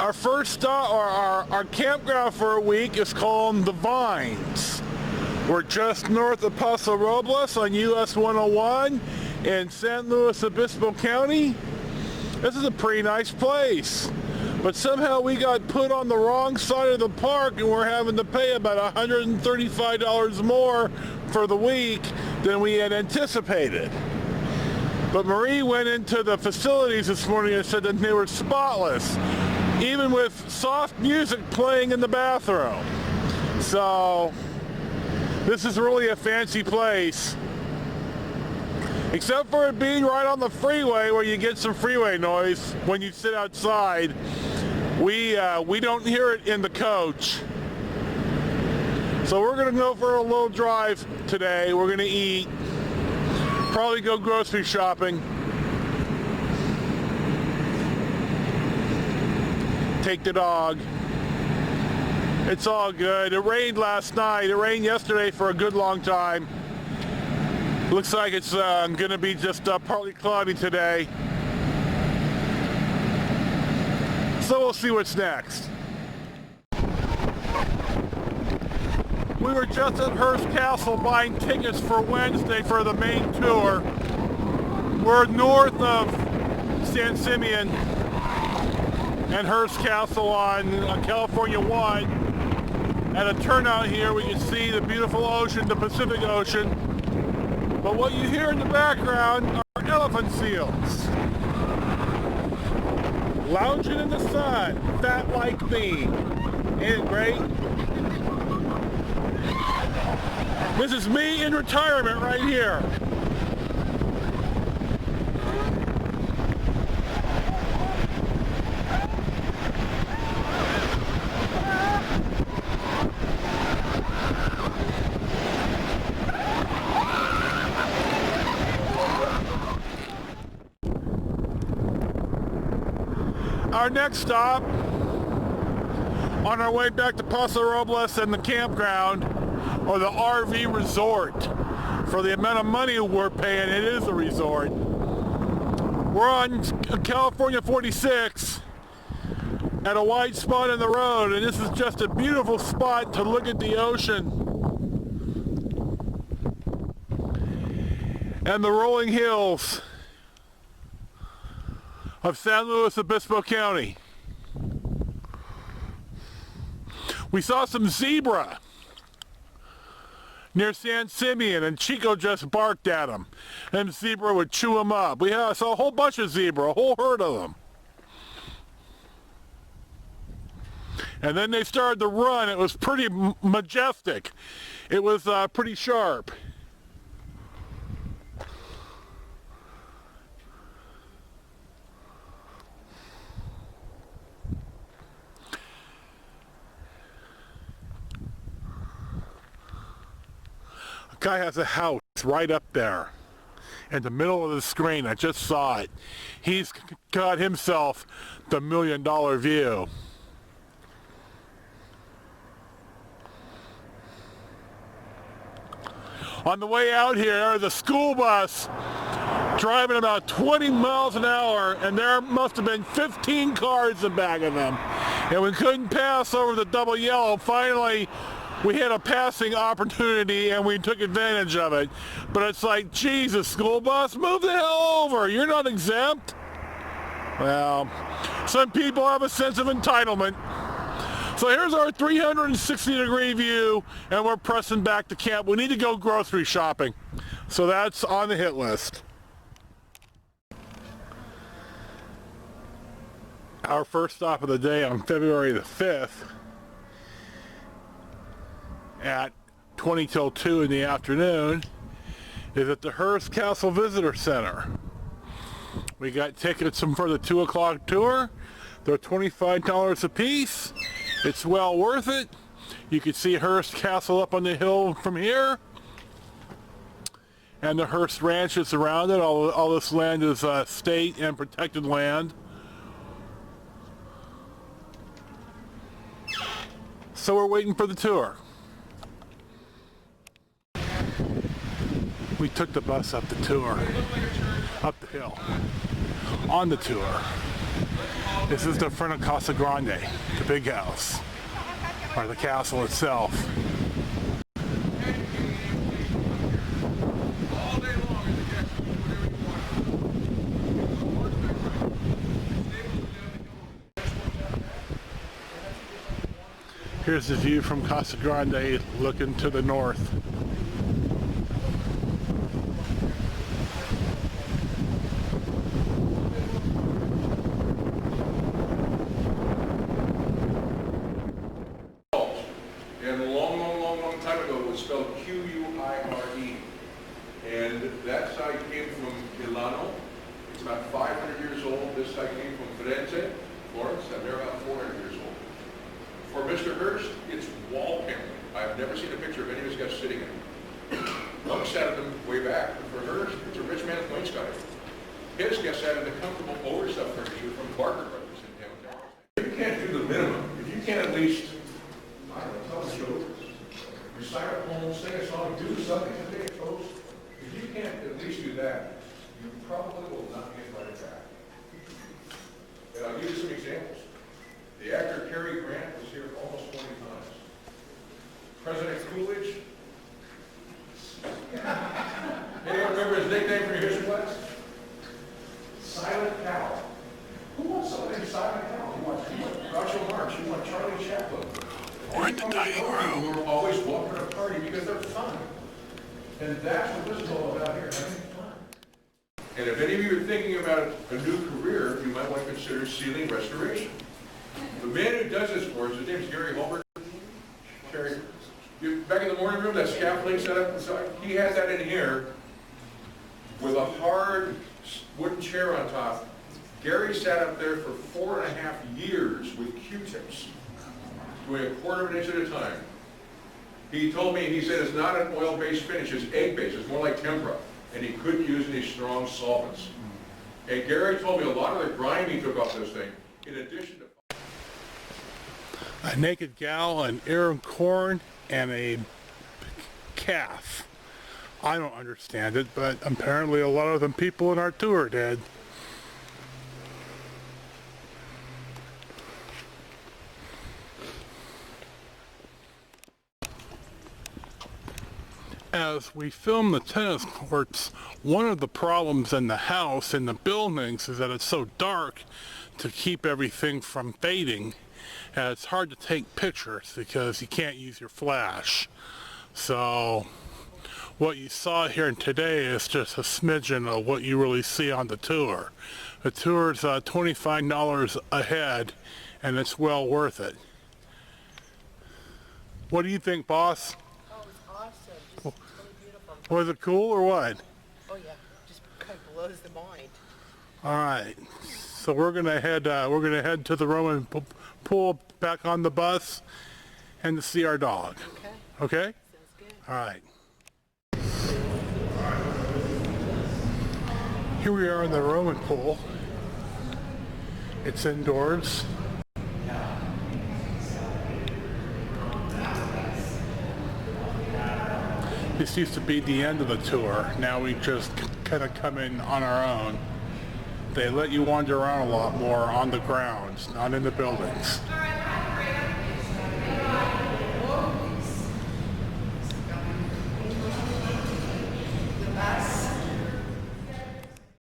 Our first stop, or our campground for a week, is called The Vines. We're just north of Paso Robles on US 101 in San Luis Obispo County. This is a pretty nice place, but somehow we got put on the wrong side of the park and we're having to pay about $135 more for the week than we had anticipated. But Marie went into the facilities this morning and said that they were spotless, even with soft music playing in the bathroom. So this is really a fancy place, except for it being right on the freeway where you get some freeway noise when you sit outside. We don't hear it in the coach. So we're gonna go for a little drive today. We're gonna eat, probably go grocery shopping, take the dog. It's all good. It rained last night. It rained yesterday for a good long time. Looks like it's gonna be just partly cloudy today. So we'll see what's next. We were just at Hearst Castle buying tickets for Wednesday for the main tour. We're north of San Simeon and Hearst Castle on California 1. At a turnout here, we can see the beautiful ocean, the Pacific Ocean. But what you hear in the background are elephant seals. Lounging in the sun, fat like me. Ain't it great? This is me in retirement right here. Our next stop, on our way back to Paso Robles and the campground, or the RV resort. For the amount of money we're paying, it is a resort. We're on California 46 at a wide spot in the road, and this is just a beautiful spot to look at the ocean and the rolling hills of San Luis Obispo County. We saw some zebra near San Simeon, and Chico just barked at him, and zebra would chew him up. We saw a whole bunch of zebra, a whole herd of them. And then they started to run. It was pretty majestic. It was pretty sharp. Guy has a house right up there in the middle of the screen. I just saw it. He's got himself the $1 million view. On the way out here, the school bus driving about 20 miles an hour, and there must have been 15 cars in back of them. And we couldn't pass over the double yellow. Finally, we had a passing opportunity and we took advantage of it. But it's like, Jesus, school bus, move the hell over. You're not exempt. Well, some people have a sense of entitlement. So here's our 360-degree view, and we're pressing back to camp. We need to go grocery shopping. So that's on the hit list. Our first stop of the day on February the 5th at 20 till 2 in the afternoon is at the Hearst Castle Visitor Center. We got tickets for the 2 o'clock tour. They're $25 a piece. It's well worth it. You can see Hearst Castle up on the hill from here, and the Hearst Ranch is around it. All this land is state and protected land. So we're waiting for the tour. We took the bus up the tour, up the hill, on the tour. This is the front of Casa Grande, the big house, or the castle itself. Here's the view from Casa Grande looking to the north. And a long time ago it was spelled Q-U-I-R-E. And that site came from Milano. It's about 500 years old. This site came from Firenze, Florence, and they're about 400 years old. For Mr. Hearst, it's wall paneling. I've never seen a picture of any of his guests sitting in it. Monk sat at them way back, but for Hearst, it's a rich man's wainscoting. His guests sat in the comfortable overstuffed furniture from Barker Brothers in downtown. If you can't do the minimum, if you can't at least, I don't know, tell a joke, recite a poem, sing a song, do something to take a toast, if you can't at least do that, you probably will not get right track. And I'll give you some examples. The actor Cary Grant was here almost 20 times. President Coolidge. Anyone remember his nickname from your history class? Silent Cow. Who wants something named Silent Cow? You want Groucho Marx, you want Charlie Chaplin. We're in the dining room. We're always welcome to a party because they're fun. And that's what this is all about here, having fun. And if any of you are thinking about a new career, you might want to consider ceiling restoration. The man who does this for us, his name is Gary Holbert. Gary, back in the morning room, that scaffolding set up inside, he has that in here with a hard wooden chair on top. Gary sat up there for 4.5 years with Q-tips, doing a quarter of an inch at a time. He told me, he said it's not an oil-based finish, it's egg-based, it's more like tempera, and he couldn't use any strong solvents. And Gary told me a lot of the grime he took off this thing, in addition to A naked gal, an ear of corn, and a calf. I don't understand it, but apparently a lot of the people in our tour did. As we film the tennis courts, one of the problems in the house, in the buildings, is that it's so dark to keep everything from fading. And it's hard to take pictures because you can't use your flash. So what you saw here today is just a smidgen of what you really see on the tour. The tour is $25 a head, and it's well worth it. What do you think, boss? Oh, it was awesome. Just really beautiful. Was it cool or what? Oh yeah, just kind of blows the mind. All right, so we're gonna head to the Roman pool, back on the bus, and to see our dog. Okay. Okay? Sounds good. All right. Here we are in the Roman pool. It's indoors. This used to be the end of the tour. Now we just kind of come in on our own. They let you wander around a lot more on the grounds, not in the buildings.